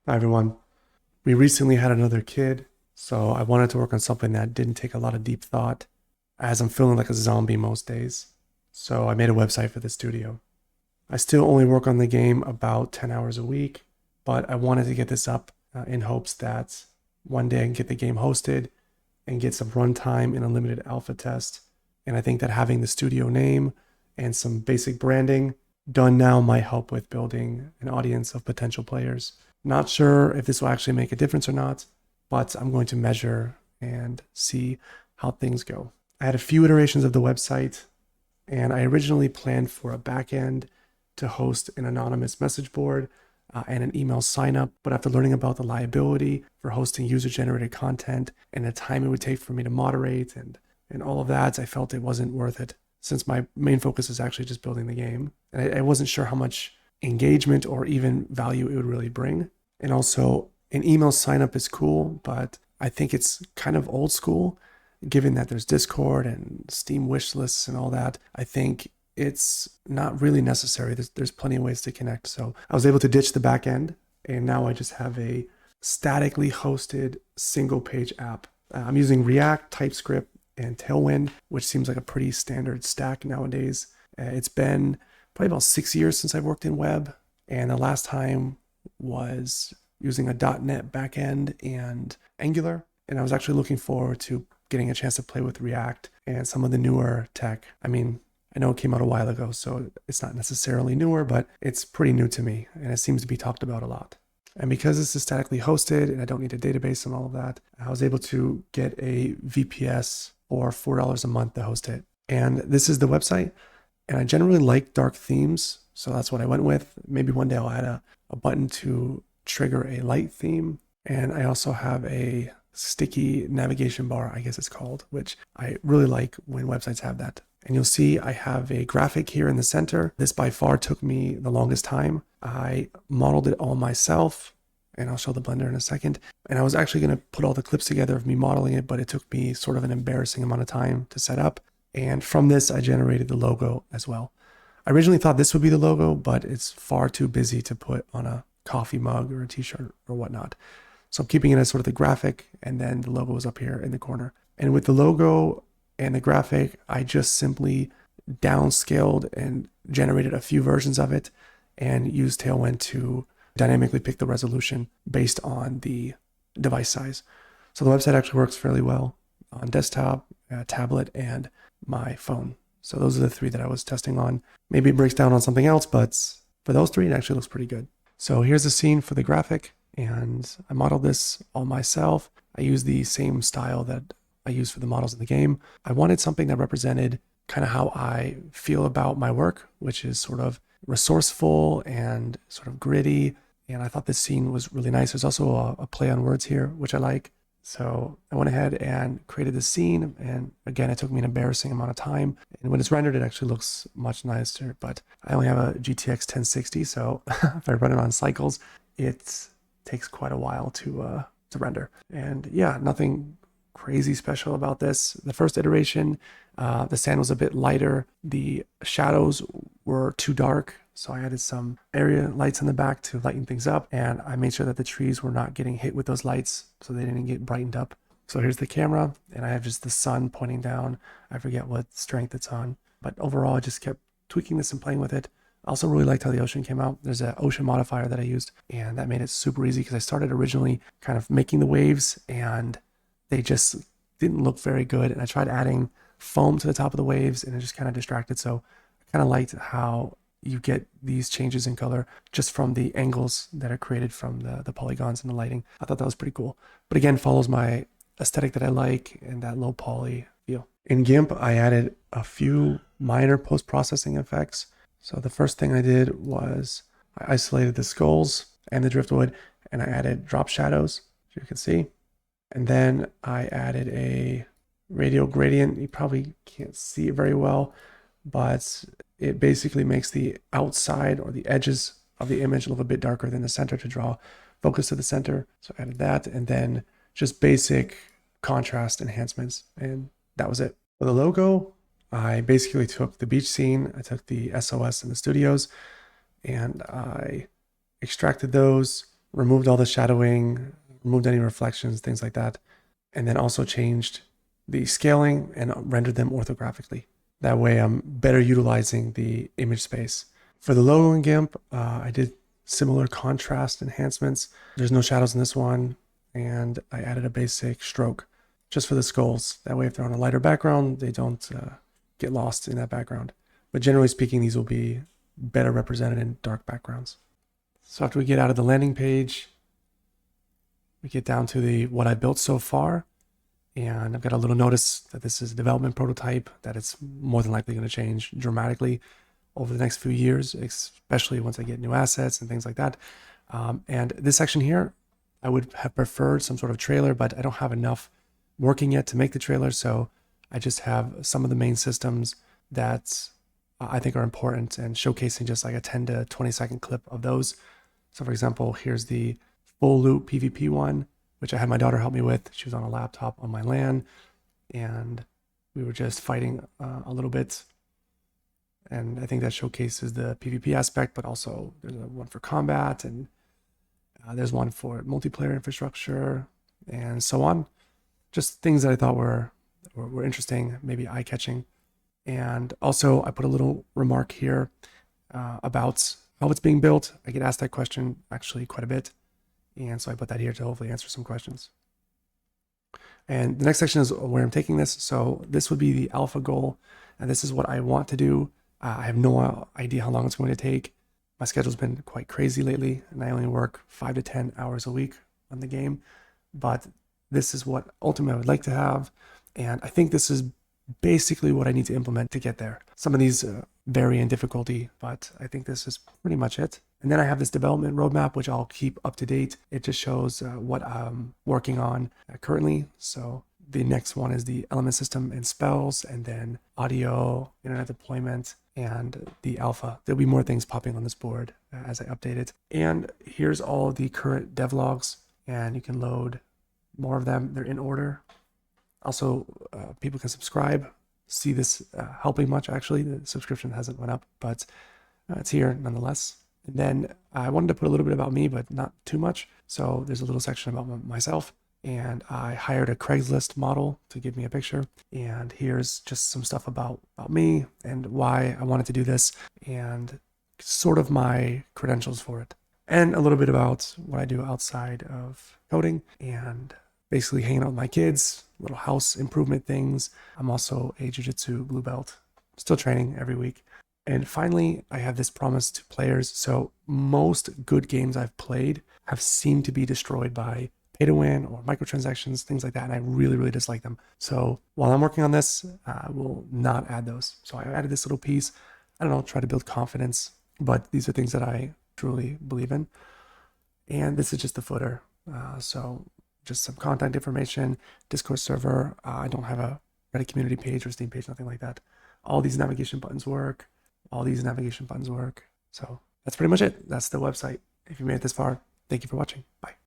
Hi everyone. We recently had another kid, so I wanted to work on something that didn't take a lot of deep thought, as I'm feeling like a zombie most days. So I made a website for the studio. I still only work on the game about 10 hours a week, but I wanted to get this up in hopes that one day I can get the game hosted and get some runtime in a limited alpha test. And I think that having the studio name and some basic branding done now might help with building an audience of potential players. Not sure if this will actually make a difference or not, but I'm going to measure and see how things go. I had a few iterations of the website, and I originally planned for a backend to host an anonymous message board and an email sign up. But after learning about the liability for hosting user generated content and the time it would take for me to moderate and all of that, I felt it wasn't worth it since my main focus is actually just building the game. And I wasn't sure how much engagement or even value it would really bring. And also, an email sign up is cool, but I think it's kind of old school given that there's Discord and Steam wish lists and all that. I think it's not really necessary. There's plenty of ways to connect. So I was able to ditch the back end, and now I just have a statically hosted single page app. I'm using React, TypeScript, and Tailwind, which seems like a pretty standard stack nowadays. It's been probably about 6 years since I've worked in web, and the last time was using a .NET backend and Angular. And I was actually looking forward to getting a chance to play with React and some of the newer tech. I mean, I know it came out a while ago, so it's not necessarily newer, but it's pretty new to me, and it seems to be talked about a lot. And because this is statically hosted and I don't need a database and all of that, I was able to get a VPS for $4 a month to host it. And this is the website. And I generally like dark themes, so that's what I went with. Maybe one day I'll add a button to trigger a light theme. And I also have a sticky navigation bar, I guess it's called, which I really like when websites have that. And you'll see I have a graphic here in the center. This by far took me the longest time. I modeled it all myself, and I'll show the blender in a second. And I was actually going to put all the clips together of me modeling it, but it took me sort of an embarrassing amount of time to set up. And from this, I generated the logo as well. I originally thought this would be the logo, but it's far too busy to put on a coffee mug or a t-shirt or whatnot. So I'm keeping it as sort of the graphic, and then the logo is up here in the corner. And with the logo and the graphic, I just simply downscaled and generated a few versions of it and used Tailwind to dynamically pick the resolution based on the device size. So the website actually works fairly well on desktop, tablet, and my phone. So those are the three that I was testing on. Maybe it breaks down on something else, but for those three, it actually looks pretty good. So here's the scene for the graphic, and I modeled this all myself. I used the same style that I use for the models in the game. I wanted something that represented kind of how I feel about my work, which is sort of resourceful and sort of gritty. And I thought this scene was really nice. There's also a play on words here, which I like. So I went ahead and created this scene. And again, it took me an embarrassing amount of time. And when it's rendered, it actually looks much nicer. But I only have a GTX 1060. So if I run it on cycles, it takes quite a while to render. And yeah, nothing crazy special about this. The first iteration, the sand was a bit lighter. The shadows were too dark. So I added some area lights in the back to lighten things up. And I made sure that the trees were not getting hit with those lights so they didn't get brightened up. So here's the camera, and I have just the sun pointing down. I forget what strength it's on. But overall, I just kept tweaking this and playing with it. I also really liked how the ocean came out. There's an ocean modifier that I used, and that made it super easy because I started originally kind of making the waves, and they just didn't look very good. And I tried adding foam to the top of the waves, and it just kind of distracted. So I kind of liked how you get these changes in color just from the angles that are created from the polygons and the lighting. I thought that was pretty cool. But again, follows my aesthetic that I like and that low poly feel. In Gimp, I added a few minor post-processing effects. So the first thing I did was I isolated the skulls and the driftwood, and I added drop shadows, as you can see. And then I added a radial gradient. You probably can't see it very well, but it basically makes the outside or the edges of the image look a bit darker than the center to draw focus to the center. So I added that, and then just basic contrast enhancements, and that was it. For the logo, I basically took the beach scene, I took the SOS in the studios, and I extracted those, removed all the shadowing, removed any reflections, things like that, and then also changed the scaling and rendered them orthographically. That way I'm better utilizing the image space. For the logo in Gimp, I did similar contrast enhancements. There's no shadows in this one, and I added a basic stroke just for the skulls. That way if they're on a lighter background, they don't get lost in that background. But generally speaking, these will be better represented in dark backgrounds. So after we get out of the landing page, we get down to the what I built so far. And I've got a little notice that this is a development prototype, that it's more than likely going to change dramatically over the next few years, especially once I get new assets and things like that. And this section here, I would have preferred some sort of trailer, but I don't have enough working yet to make the trailer. So I just have some of the main systems that I think are important and showcasing just like a 10 to 20 second clip of those. So for example, here's the full loop PvP one, which I had my daughter help me with. She was on a laptop on my LAN, and we were just fighting a little bit. And I think that showcases the PvP aspect, but also there's one for combat, and there's one for multiplayer infrastructure, and so on. Just things that I thought were interesting, maybe eye-catching. And also I put a little remark here about how it's being built. I get asked that question actually quite a bit. And so I put that here to hopefully answer some questions. And the next section is where I'm taking this. So this would be the alpha goal. And this is what I want to do. I have no idea how long it's going to take. My schedule's been quite crazy lately, and I only work 5 to 10 hours a week on the game. But this is what ultimately I would like to have. And I think this is basically what I need to implement to get there. Some of these vary in difficulty, but I think this is pretty much it. And then I have this development roadmap, which I'll keep up to date. It just shows what I'm working on currently. So the next one is the element system and spells, and then audio, internet deployment, and the alpha. There'll be more things popping on this board as I update it. And here's all the current devlogs, and you can load more of them. They're in order. Also, people can subscribe. See this helping much, actually. The subscription hasn't went up, but it's here nonetheless. And then I wanted to put a little bit about me, but not too much. So there's a little section about myself. And I hired a Craigslist model to give me a picture. And here's just some stuff about me and why I wanted to do this and sort of my credentials for it. And a little bit about what I do outside of coding and basically hanging out with my kids, little house improvement things. I'm also a jiu-jitsu blue belt, still training every week. And finally, I have this promise to players. So most good games I've played have seemed to be destroyed by pay to win or microtransactions, things like that. And I really, really dislike them. So while I'm working on this, I will not add those. So I added this little piece. I don't know, try to build confidence, but these are things that I truly believe in. And this is just the footer. So just some contact information, Discord server. I don't have a Reddit community page or Steam page, nothing like that. All these navigation buttons work. All these navigation buttons work. So that's pretty much it. That's the website. If you made it this far, thank you for watching. Bye.